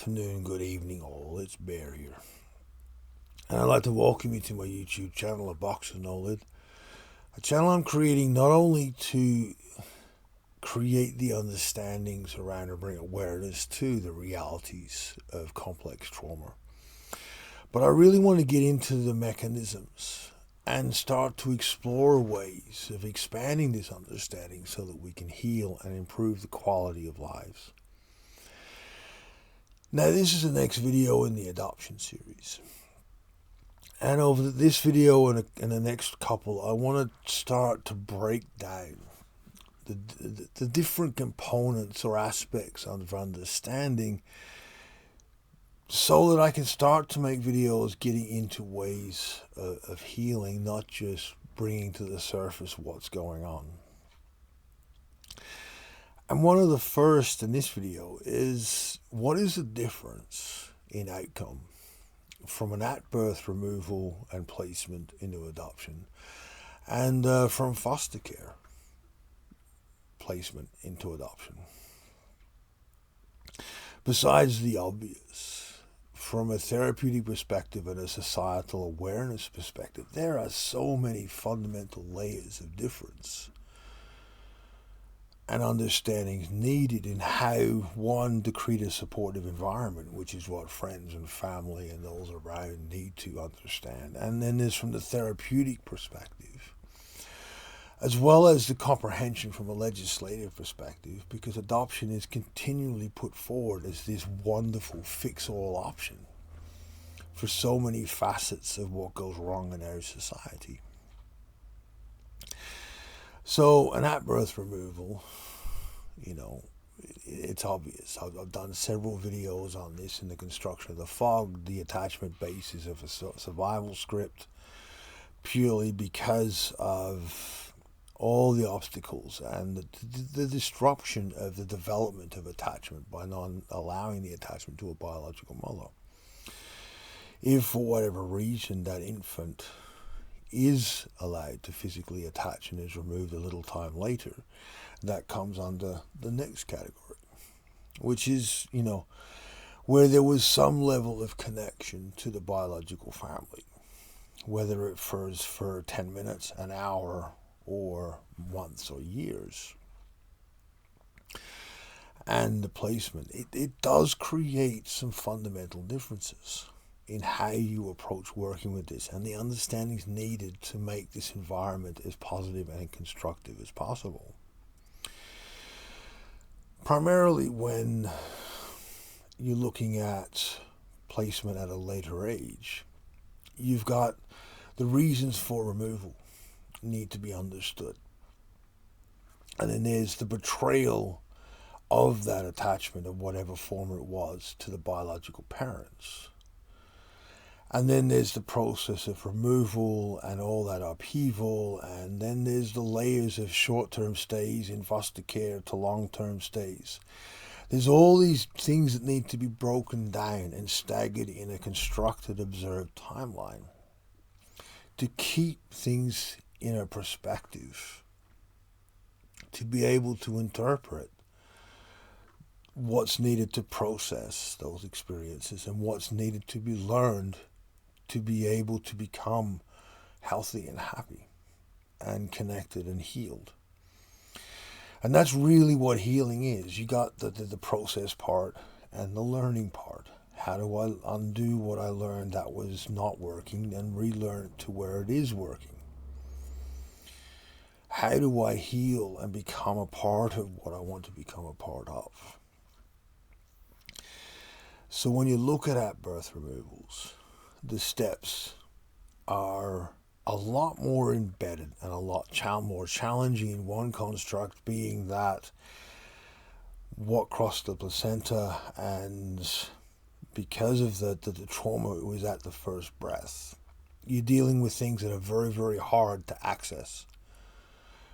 afternoon, good evening all, it's Bear here. And I'd like to welcome you to my YouTube channel, aboxwithnolid. A channel I'm creating not only to create the understandings around and bring awareness to the realities of complex trauma, but I really want to get into the mechanisms and start to explore ways of expanding this understanding so that we can heal and improve the quality of lives. Now, this is the next video in the adoption series. And over this video and the next couple, I want to start to break down the different components or aspects of understanding so that I can start to make videos getting into ways of healing, not just bringing to the surface what's going on. And one of the first in this video is, what is the difference in outcome from an at-birth removal and placement into adoption and from foster care placement into adoption? Besides the obvious, from a therapeutic perspective and a societal awareness perspective, there are so many fundamental layers of difference and understandings needed in how, one, to create a supportive environment, which is what friends and family and those around need to understand. And then there's from the therapeutic perspective, as well as the comprehension from a legislative perspective, because adoption is continually put forward as this wonderful fix-all option for so many facets of what goes wrong in our society. So an at-birth removal, it's obvious. I've done several videos on this in the construction of the FOG, the attachment basis of a survival script, purely because of all the obstacles and the disruption of the development of attachment by not allowing the attachment to a biological mother. If for whatever reason that infant is allowed to physically attach and is removed a little time later, that comes under the next category, which is, where there was some level of connection to the biological family, whether it was for 10 minutes, an hour, or months or years. And the placement, it does create some fundamental differences in how you approach working with this and the understandings needed to make this environment as positive and constructive as possible. Primarily when you're looking at placement at a later age, you've got the reasons for removal need to be understood. And then there's the betrayal of that attachment of whatever form it was to the biological parents. And then there's the process of removal and all that upheaval. And then there's the layers of short-term stays in foster care to long-term stays. There's all these things that need to be broken down and staggered in a constructed, observed timeline to keep things in a perspective, to be able to interpret what's needed to process those experiences and what's needed to be learned to be able to become healthy and happy and connected and healed. And that's really what healing is. You got the process part and the learning part. How do I undo what I learned that was not working and relearn it to where it is working? How do I heal and become a part of what I want to become a part of? So when you look at birth removals, the steps are a lot more embedded and a lot more challenging in one construct, being that what crossed the placenta, and because of the trauma, it was at the first breath. You're dealing with things that are very, very hard to access.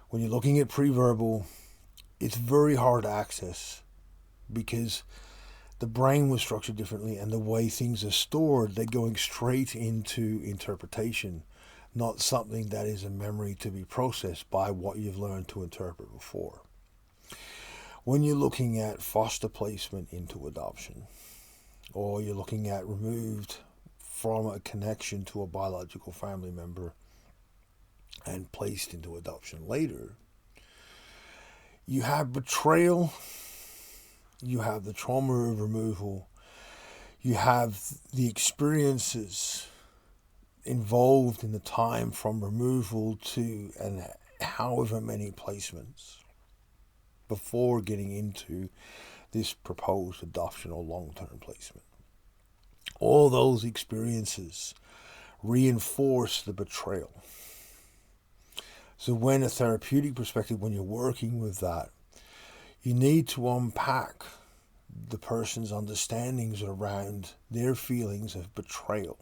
When you're looking at pre-verbal, it's very hard to access because the brain was structured differently, and the way things are stored, they're going straight into interpretation, not something that is a memory to be processed by what you've learned to interpret before. When you're looking at foster placement into adoption, or you're looking at removed from a connection to a biological family member and placed into adoption later, you have betrayal, you have the trauma of removal, you have the experiences involved in the time from removal to and however many placements before getting into this proposed adoption or long-term placement. All those experiences reinforce the betrayal. So when a therapeutic perspective, when you're working with that, you need to unpack the person's understandings around their feelings of betrayal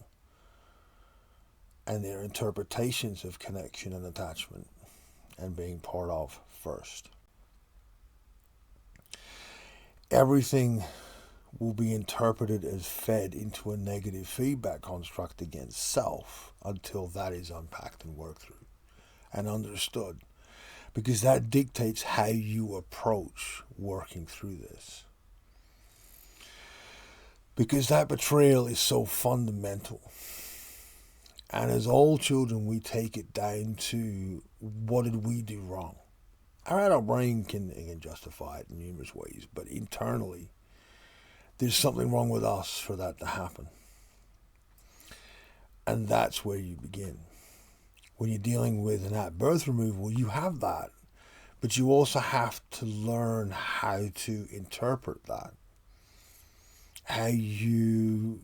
and their interpretations of connection and attachment and being part of first. Everything will be interpreted as fed into a negative feedback construct against self until that is unpacked and worked through and understood, because that dictates how you approach working through this. Because that betrayal is so fundamental. And as all children, we take it down to, what did we do wrong? Our adult brain can justify it in numerous ways, but internally, there's something wrong with us for that to happen. And that's where you begin. When you're dealing with an at-birth removal, you have that, but you also have to learn how to interpret that, how you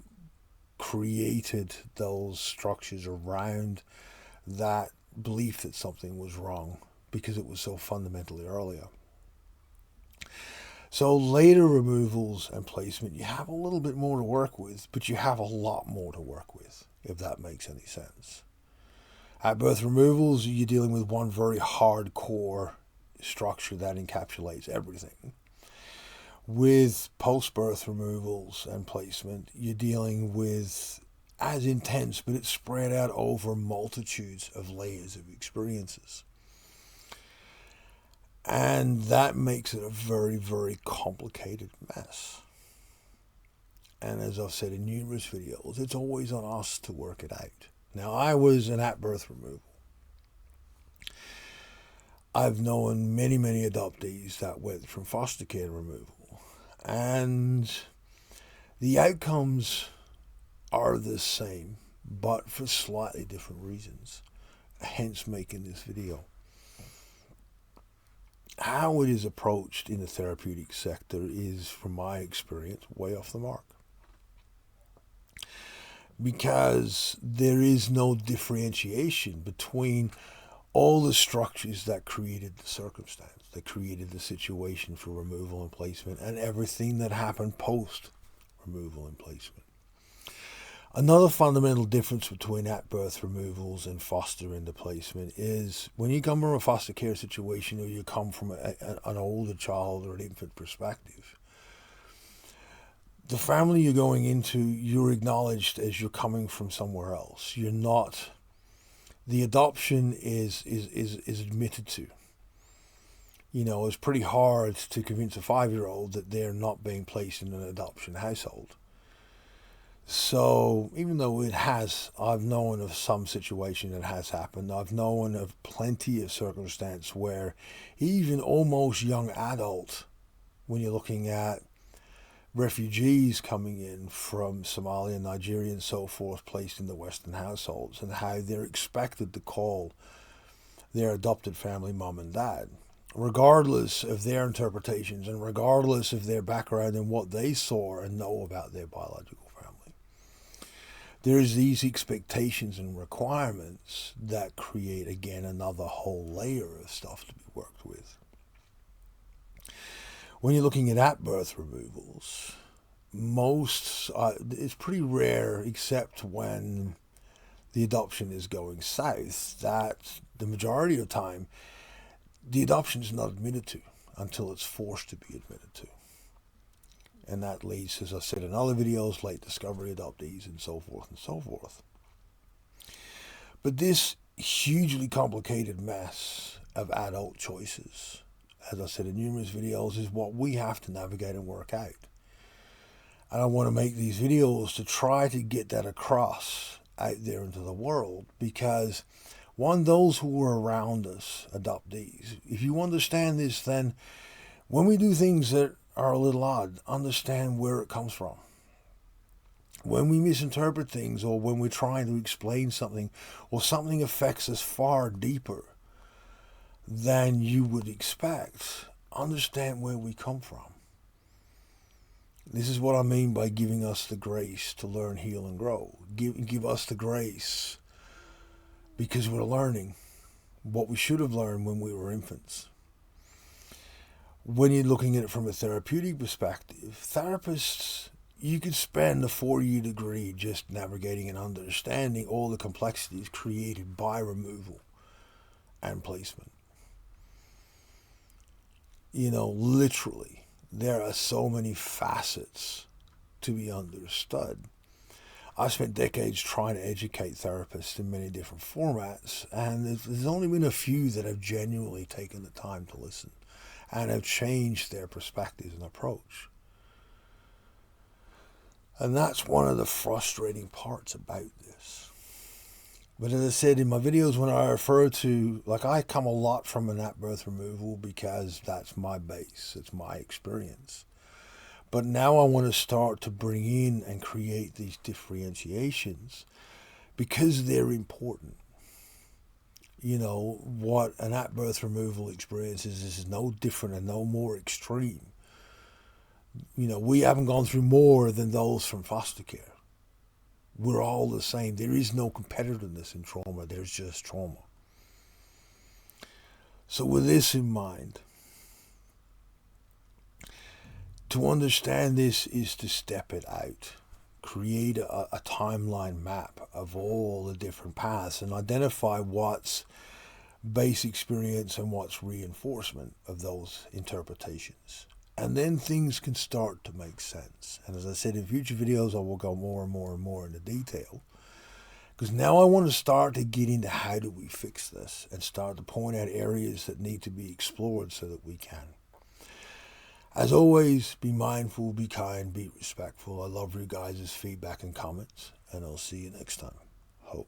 created those structures around that belief that something was wrong because it was so fundamentally earlier. So later removals and placement, you have a little bit more to work with, but you have a lot more to work with, if that makes any sense. At birth removals, you're dealing with one very hardcore structure that encapsulates everything. With post-birth removals and placement, you're dealing with as intense, but it's spread out over multitudes of layers of experiences. And that makes it a very, very complicated mess. And as I've said in numerous videos, it's always on us to work it out. Now, I was an at-birth removal. I've known many, many adoptees that went from foster care to removal. And the outcomes are the same, but for slightly different reasons. Hence making this video. How it is approached in the therapeutic sector is, from my experience, way off the mark. Because there is no differentiation between all the structures that created the circumstance, that created the situation for removal and placement, and everything that happened post removal and placement. Another fundamental difference between at-birth removals and foster into placement is when you come from a foster care situation or you come from an older child or an infant perspective, the family you're going into, you're acknowledged as you're coming from somewhere else. You're not. The adoption is admitted to. You know, it's pretty hard to convince a 5-year-old that they're not being placed in an adoption household. So even though it has, I've known of some situation that has happened. I've known of plenty of circumstance where even almost young adult, when you're looking at refugees coming in from Somalia, Nigeria and so forth, placed in the Western households, and how they're expected to call their adopted family mom and dad, regardless of their interpretations and regardless of their background and what they saw and know about their biological family. There's these expectations and requirements that create, again, another whole layer of stuff to be worked with. When you're looking at birth removals, it's pretty rare, except when the adoption is going south, that the majority of the time, the adoption is not admitted to until it's forced to be admitted to. And that leads, as I said in other videos, late discovery adoptees and so forth and so forth. But this hugely complicated mess of adult choices, as I said in numerous videos, is what we have to navigate and work out. And I want to make these videos to try to get that across out there into the world, because one, those who are around us, adoptees, if you understand this, then when we do things that are a little odd, understand where it comes from. When we misinterpret things, or when we're trying to explain something, or something affects us far deeper than you would expect, understand where we come from. This is what I mean by giving us the grace to learn, heal, and grow. Give us the grace because we're learning what we should have learned when we were infants. When you're looking at it from a therapeutic perspective, therapists, you could spend a 4-year degree just navigating and understanding all the complexities created by removal and placement. Literally, there are so many facets to be understood. I spent decades trying to educate therapists in many different formats, and there's only been a few that have genuinely taken the time to listen and have changed their perspectives and approach. And that's one of the frustrating parts about this. But as I said in my videos, when I refer to, I come a lot from an at-birth removal because that's my base, it's my experience. But now I want to start to bring in and create these differentiations because they're important. What an at-birth removal experience is no different and no more extreme. We haven't gone through more than those from foster care. We're all the same. There is no competitiveness in trauma. There's just trauma. So with this in mind, to understand this is to step it out. Create a timeline map of all the different paths and identify what's base experience and what's reinforcement of those interpretations. And then things can start to make sense. And as I said, in future videos, I will go more and more and more into detail. Because now I want to start to get into how do we fix this and start to point out areas that need to be explored so that we can. As always, be mindful, be kind, be respectful. I love you guys' feedback and comments, and I'll see you next time. Hope.